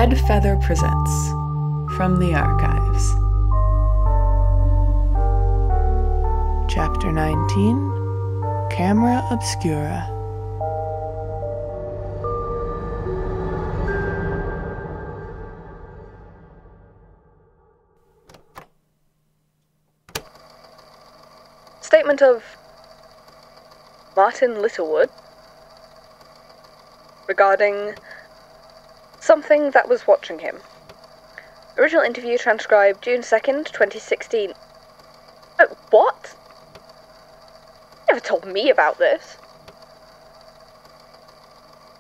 Red Feather presents From the Archives. Chapter 19, Camera Obscura. Statement of Martyn Littlewood regarding something that was watching him. Original interview transcribed June 2nd, 2016. Oh, what? You never told me about this.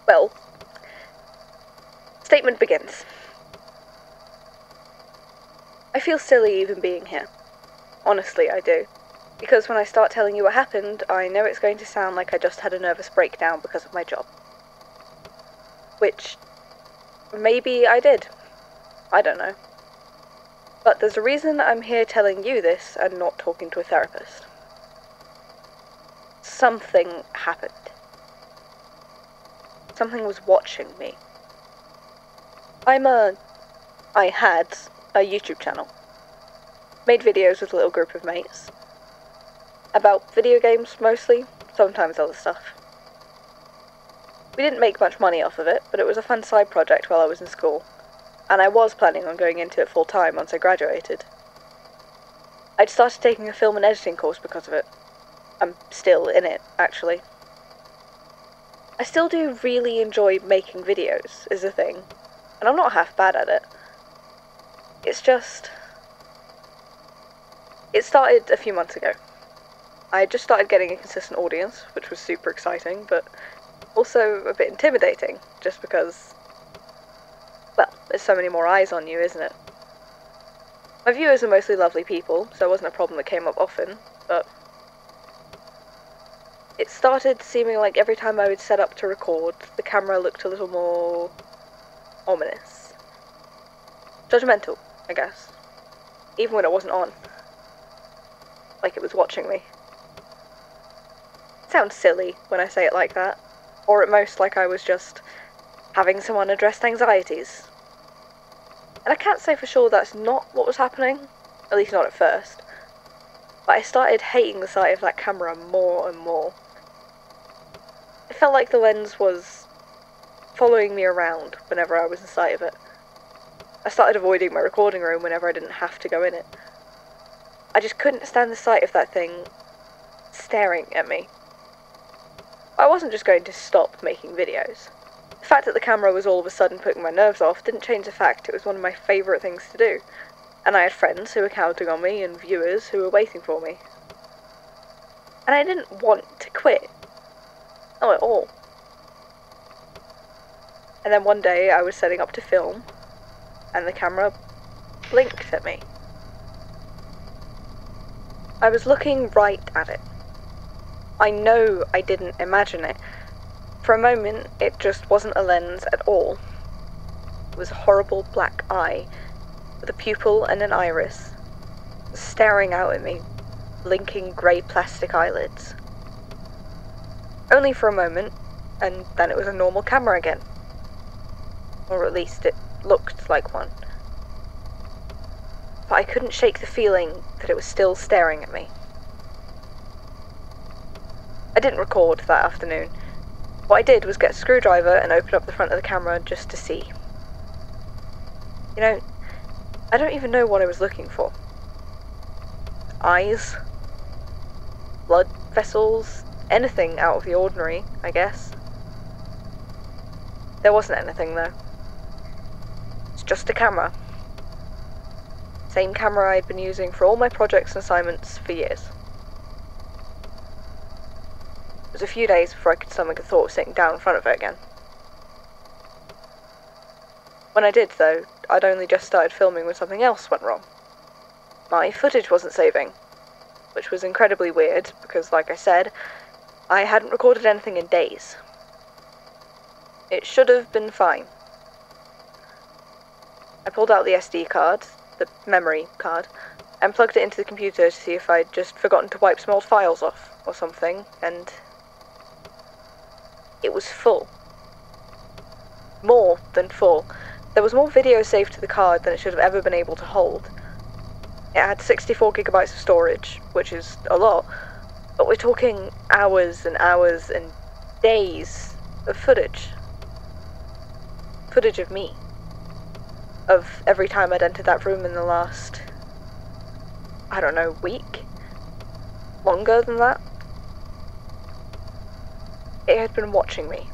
Well, statement begins. I feel silly even being here. Honestly, I do. Because when I start telling you what happened, I know it's going to sound like I just had a nervous breakdown because of my job. Which, maybe I did. I don't know. But there's a reason I'm here telling you this and not talking to a therapist. Something happened. Something was watching me. I had a YouTube channel. Made videos with a little group of mates. About video games, mostly, sometimes other stuff. We didn't make much money off of it, but it was a fun side project while I was in school, and I was planning on going into it full time once I graduated. I'd started taking a film and editing course because of it. I'm still in it, actually. I still do really enjoy making videos, is the thing, and I'm not half bad at it. It's just... It started a few months ago. I had just started getting a consistent audience, which was super exciting, but also a bit intimidating, just because, well, there's so many more eyes on you, isn't it? My viewers are mostly lovely people, so it wasn't a problem that came up often, but it started seeming like every time I would set up to record, the camera looked a little more ominous. Judgmental, I guess. Even when it wasn't on. Like it was watching me. Sounds silly when I say it like that, or at most like I was just having some unaddressed anxieties. And I can't say for sure that's not what was happening, at least not at first, but I started hating the sight of that camera more and more. It felt like the lens was following me around whenever I was in sight of it. I started avoiding my recording room whenever I didn't have to go in it. I just couldn't stand the sight of that thing staring at me. I wasn't just going to stop making videos. The fact that the camera was all of a sudden putting my nerves off didn't change the fact it was one of my favourite things to do, and I had friends who were counting on me and viewers who were waiting for me. And I didn't want to quit. Not at all. And then one day I was setting up to film, and the camera blinked at me. I was looking right at it. I know I didn't imagine it. For a moment, it just wasn't a lens at all. It was a horrible black eye, with a pupil and an iris, staring out at me, blinking grey plastic eyelids. Only for a moment, and then it was a normal camera again. Or at least it looked like one. But I couldn't shake the feeling that it was still staring at me. I didn't record that afternoon. What I did was get a screwdriver and open up the front of the camera just to see. You know, I don't even know what I was looking for. Eyes? Blood vessels? Anything out of the ordinary, I guess. There wasn't anything though. It's just a camera. Same camera I'd been using for all my projects and assignments for years. It was a few days before I could stomach the thought of sitting down in front of it again. When I did, though, I'd only just started filming when something else went wrong. My footage wasn't saving, which was incredibly weird, because, like I said, I hadn't recorded anything in days. It should have been fine. I pulled out the SD card, the memory card, and plugged it into the computer to see if I'd just forgotten to wipe some old files off, or something, and it was full. More than full. There was more video saved to the card than it should have ever been able to hold. It had 64 gigabytes of storage, which is a lot, but we're talking hours and hours and days of footage. Footage of me. Of every time I'd entered that room in the last, I don't know, week? Longer than that? It had been watching me.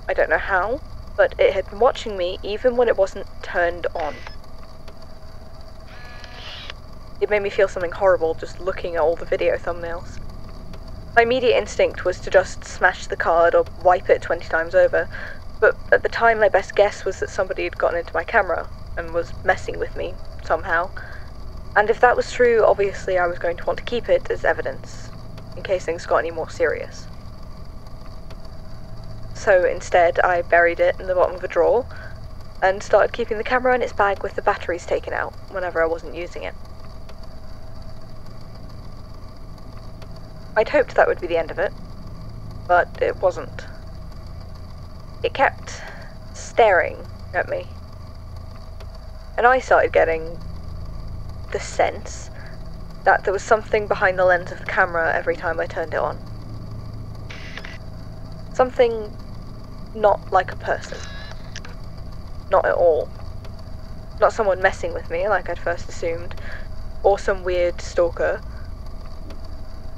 I don't know how, but it had been watching me even when it wasn't turned on. It made me feel something horrible just looking at all the video thumbnails. My immediate instinct was to just smash the card or wipe it 20 times over, but at the time my best guess was that somebody had gotten into my camera and was messing with me somehow. And if that was true, obviously I was going to want to keep it as evidence, in case things got any more serious. So instead, I buried it in the bottom of a drawer, and started keeping the camera in its bag with the batteries taken out, whenever I wasn't using it. I'd hoped that would be the end of it, but it wasn't. It kept staring at me, and I started getting the sense that there was something behind the lens of the camera every time I turned it on. Something not like a person. Not at all. Not someone messing with me like I'd first assumed, or some weird stalker.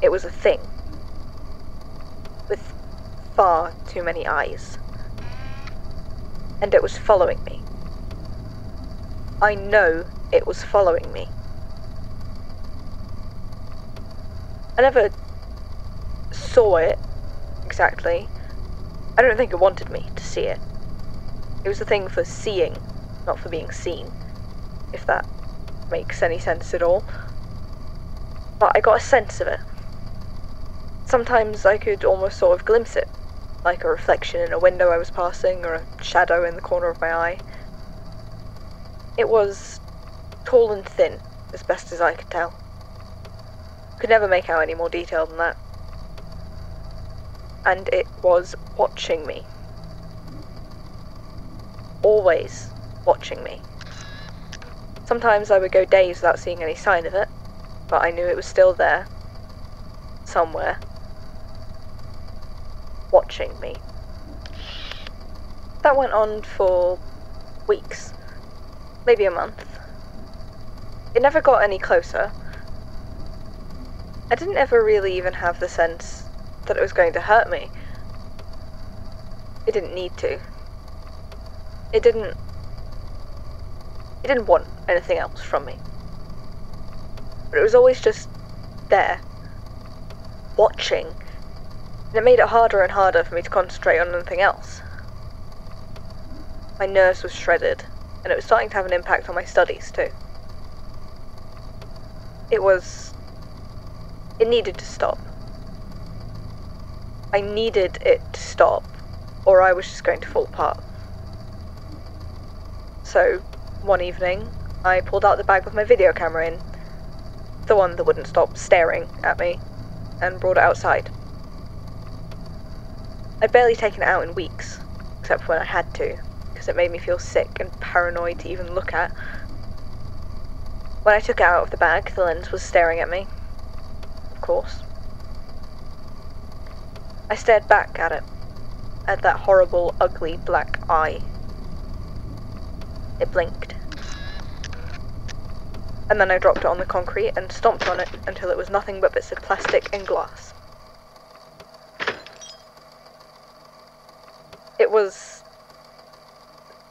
It was a thing. With far too many eyes. And it was following me. I know it was following me. I never saw it exactly. I don't think it wanted me to see it. It was a thing for seeing, not for being seen, if that makes any sense at all. But I got a sense of it. Sometimes I could almost sort of glimpse it, like a reflection in a window I was passing, or a shadow in the corner of my eye. It was tall and thin, as best as I could tell. Could never make out any more detail than that. And it was watching me. Always watching me. Sometimes I would go days without seeing any sign of it, but I knew it was still there. Somewhere. Watching me. That went on for weeks. Maybe a month. It never got any closer. I didn't ever really even have the sense that it was going to hurt me. It didn't need to. It didn't want anything else from me. But it was always just there. Watching. And it made it harder and harder for me to concentrate on anything else. My nerves were shredded, and it was starting to have an impact on my studies too. It needed to stop. I needed it to stop, or I was just going to fall apart. So, one evening, I pulled out the bag with my video camera in, the one that wouldn't stop staring at me, and brought it outside. I'd barely taken it out in weeks, except when I had to, because it made me feel sick and paranoid to even look at. When I took it out of the bag, the lens was staring at me. Of course. I stared back at it, at that horrible, ugly black eye. It blinked. And then I dropped it on the concrete and stomped on it until it was nothing but bits of plastic and glass.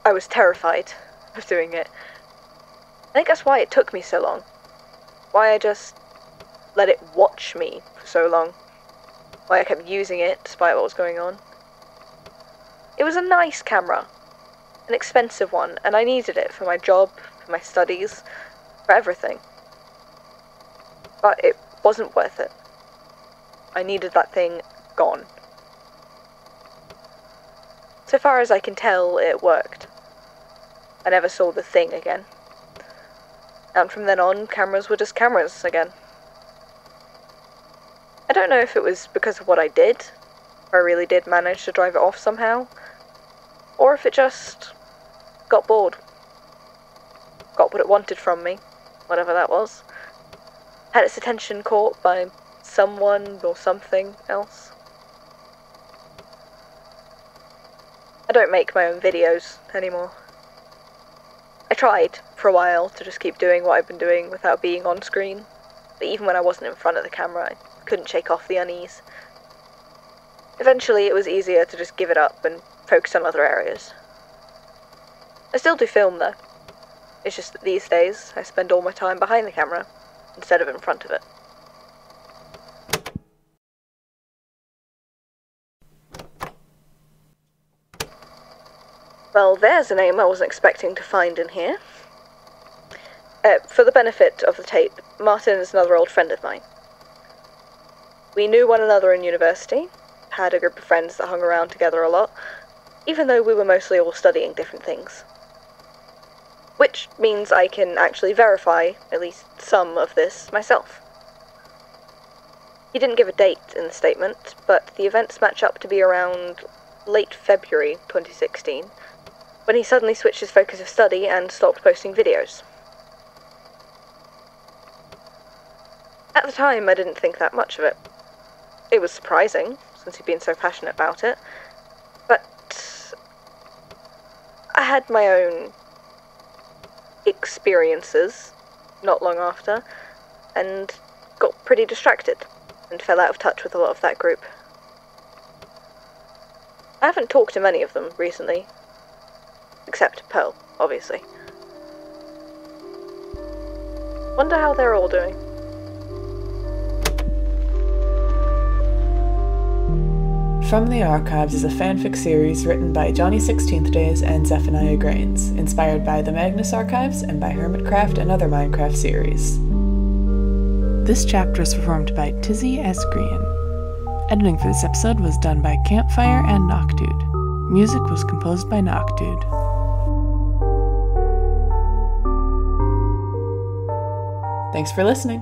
I was terrified of doing it. I think that's why it took me so long. Why I just let it watch me for so long. Why I kept using it despite what was going on. It was a nice camera. An expensive one, and I needed it for my job, for my studies, for everything. But it wasn't worth it. I needed that thing gone. So far as I can tell, it worked. I never saw the thing again. And from then on, cameras were just cameras again. I don't know if it was because of what I did, or I really did manage to drive it off somehow, or if it just got bored. Got what it wanted from me, whatever that was. Had its attention caught by someone or something else. I don't make my own videos anymore. I tried for a while to just keep doing what I've been doing without being on screen, but even when I wasn't in front of the camera, I couldn't shake off the unease. Eventually it was easier to just give it up and focus on other areas. I still do film though. It's just that these days I spend all my time behind the camera instead of in front of it. Well, there's a name I wasn't expecting to find in here. For the benefit of the tape, Martyn is another old friend of mine. We knew one another in university, had a group of friends that hung around together a lot, even though we were mostly all studying different things. Which means I can actually verify at least some of this myself. He didn't give a date in the statement, but the events match up to be around late February 2016, when he suddenly switched his focus of study and stopped posting videos. At the time, I didn't think that much of it. It was surprising, since he'd been so passionate about it, but I had my own experiences not long after, and got pretty distracted, and fell out of touch with a lot of that group. I haven't talked to many of them recently, except Pearl, obviously. Wonder how they're all doing. From the Archives is a fanfic series written by Johnny 16th Days and Zephaniah Grains, inspired by the Magnus Archives and by Hermitcraft and other Minecraft series. This chapter is performed by Tizzy Asgrian. Editing for this episode was done by Campfire and Noctude. Music was composed by Noctude. Thanks for listening.